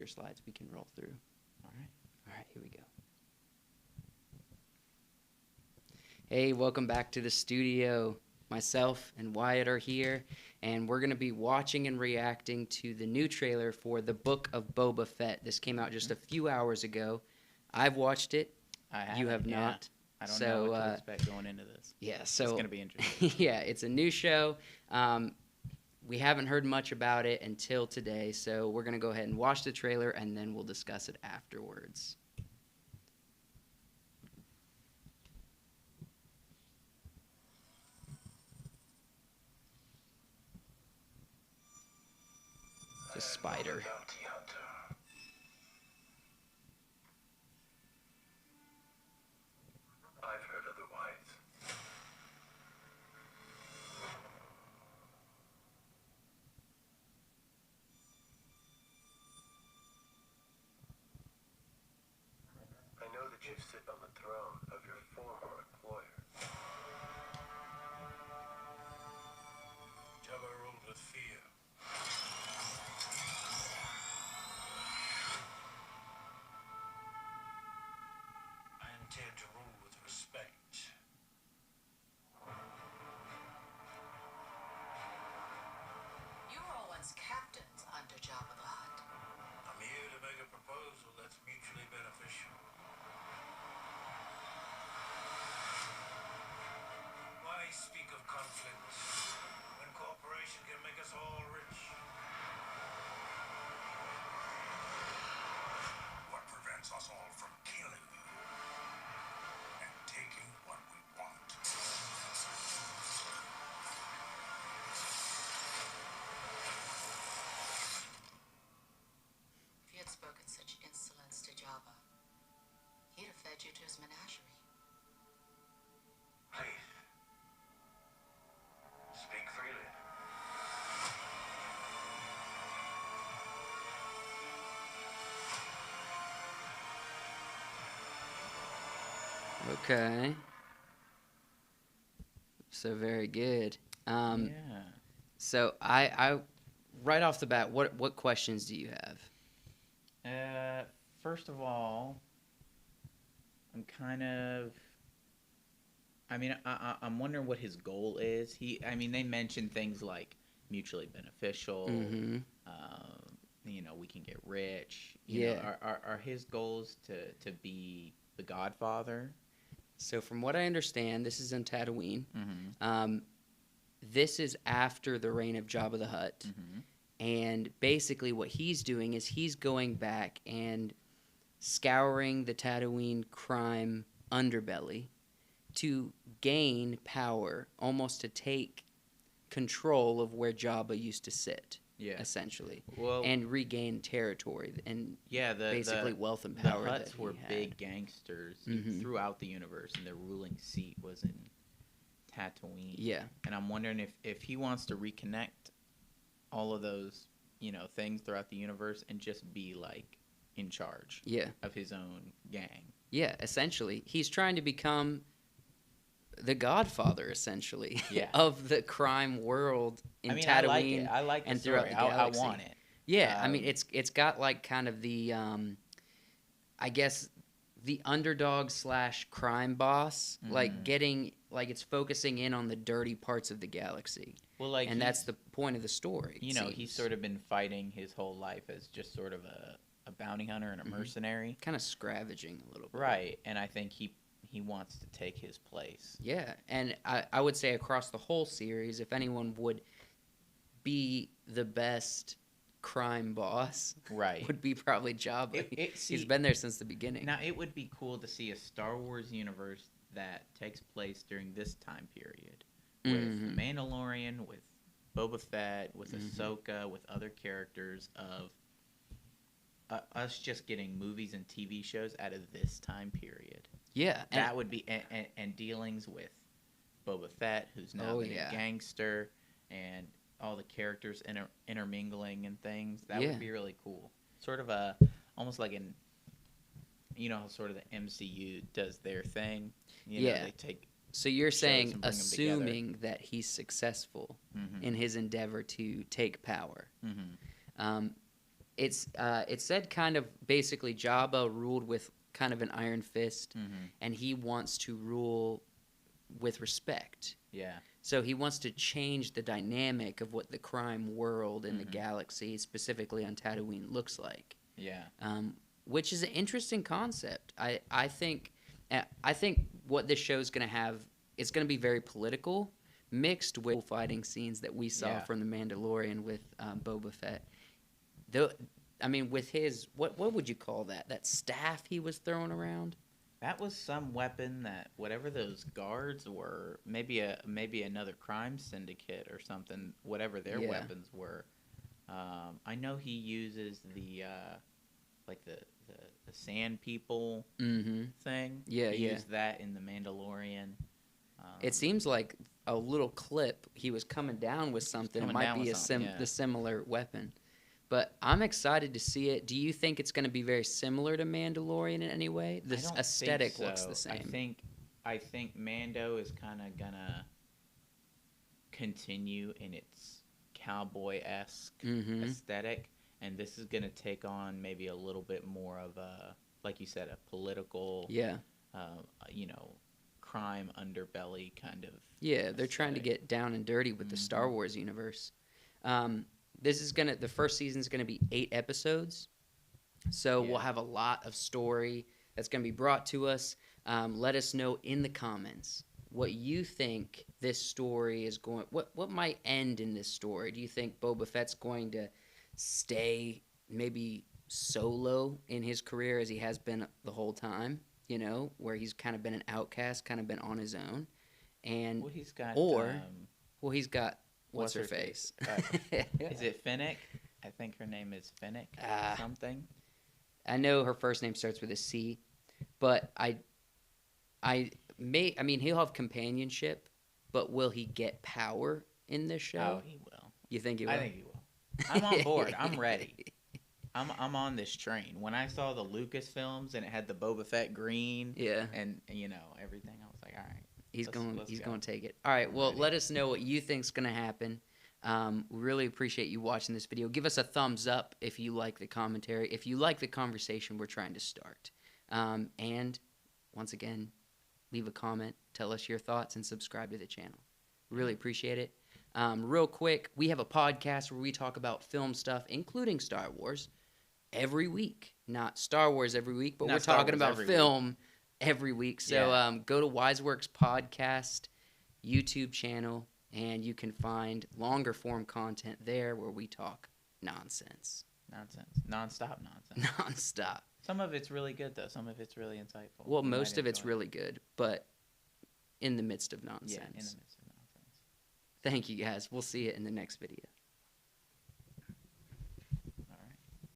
your slides, we can roll through. All right. All right, here we go. Hey, welcome back to the studio. Myself and Wyatt are here, and we're going to be watching and reacting to the new trailer for the Book of Boba Fett. This came out just a few hours ago. I've watched it. You have not. I don't know what to expect going into this. Yeah, so it's going to be interesting. yeah, it's a new show. We haven't heard much about it until today, so we're going to go ahead and watch the trailer, and then we'll discuss it afterwards. The spider. I've heard otherwise. I know that you sit on the throne of your former employer. Jabba ruled with fear. I intend to rule with respect. You were all once captains under Jabba the Hutt. I'm here to make a proposal that's mutually beneficial. Why speak of conflict when cooperation can make us all rich? What prevents us all from killing you and taking what we want? If you had spoken such insolence to Jabba, he'd have fed you to his menagerie. Please, speak freely. Okay. So very good. Yeah. So I right off the bat, what questions do you have? First of all, I'm kind of. I mean, I'm wondering what his goal is. They mentioned things like mutually beneficial. Mm-hmm. We can get rich. Yeah. Are his goals to be the Godfather? So from what I understand, this is in Tatooine. Mm-hmm. This is after the reign of Jabba the Hutt. Mm-hmm. And basically what he's doing is he's going back and scouring the Tatooine crime underbelly to gain power, almost to take control of where Jabba used to sit, Yeah. essentially, Well, and regain territory and yeah, basically wealth and the power. Hutts that were he had. big gangsters Mhm. throughout the universe, and their ruling seat was in Tatooine. Yeah. And I'm wondering if he wants to reconnect all of those, things throughout the universe and just be like in charge Yeah. of his own gang. Yeah, essentially. He's trying to become the Godfather, essentially, Yeah. of the crime world in Tatooine. I like it. I like the and story. throughout the I galaxy. want it. Yeah, I mean, it's got like kind of the, I guess, the underdog / crime boss, like getting, like it's focusing in on the dirty parts of the galaxy. Well, like, And that's the point of the story. he's sort of been fighting his whole life as just sort of a bounty hunter and a mercenary. kind of scravenging a little bit. Right, and I think he wants to take his place. Yeah, and I would say across the whole series, if anyone would be the best crime boss, Right. would be probably Jabba. He's See, been there since the beginning. now, it would be cool to see a Star Wars universe that takes place during this time period with Mhm. The Mandalorian, with Boba Fett, with Mhm. Ahsoka, with other characters of us just getting movies and TV shows out of this time period. Yeah, That would be and dealings with Boba Fett, who's now been a gangster, and all the characters intermingling and things. That would be really cool. Sort of almost like how sort of the MCU does their thing. They take. So you're shows saying, and bring 'em together. assuming that he's successful Mhm. in his endeavor to take power. Mhm. it said kind of basically Jabba ruled with kind of an iron fist, and he wants to rule with respect. Yeah. So he wants to change the dynamic of what the crime world in the galaxy, specifically on Tatooine, looks like. Yeah. Which is an interesting concept. I think what this show is going to have, it's going to be very political, mixed with fighting scenes that we saw from The Mandalorian with Boba Fett. Though, I mean, with his what would you call that? That staff he was throwing around. That was some weapon that whatever those guards were, maybe another crime syndicate or something. Whatever their weapons were, I know he uses the like the sand people thing. Yeah, he used that in The Mandalorian. It seems like a little clip. He was coming down with something. It might be the similar weapon. But I'm excited to see it. Do you think it's going to be very similar to Mandalorian in any way? The aesthetic looks the same. I think Mando is kind of gonna continue in its cowboy-esque aesthetic, and this is gonna take on maybe a little bit more of a, like you said, a political, crime underbelly kind of. Yeah, they're aesthetic. Trying to get down and dirty with the Star Wars universe. The first season's gonna be 8 episodes, so we'll have a lot of story that's gonna be brought to us. Let us know in the comments what you think this story is going. What might end in this story? Do you think Boba Fett's going to stay maybe solo in his career as he has been the whole time? You know, where he's kind of been an outcast, kind of been on his own, and he's got. What's her face? Is it Finnick? I think her name is Finnick something. I know her first name starts with a C, but I mean, he'll have companionship, but will he get power in this show? Oh, he will. You think he will? I think he will. I'm on board. I'm ready. I'm on this train. When I saw the Lucas films and it had the Boba Fett green, and everything, I was like, all right. He's going to take it. All right, well, let us know what you think's going to happen. We really appreciate you watching this video. Give us a thumbs up if you like the commentary, if you like the conversation we're trying to start. And once again, leave a comment, tell us your thoughts, and subscribe to the channel. Really appreciate it. Real quick, we have a podcast where we talk about film stuff, including Star Wars, every week. Not Star Wars every week, but we're talking about film every week. So go to Wiseworks Podcast YouTube channel, and you can find longer form content there where we talk nonsense. Non-stop nonsense. Non-stop. Some of it's really good, though. Some of it's really insightful. Well, most of it's really good, but in the midst of nonsense. Yeah, in the midst of nonsense. Thank you, guys. We'll see you in the next video.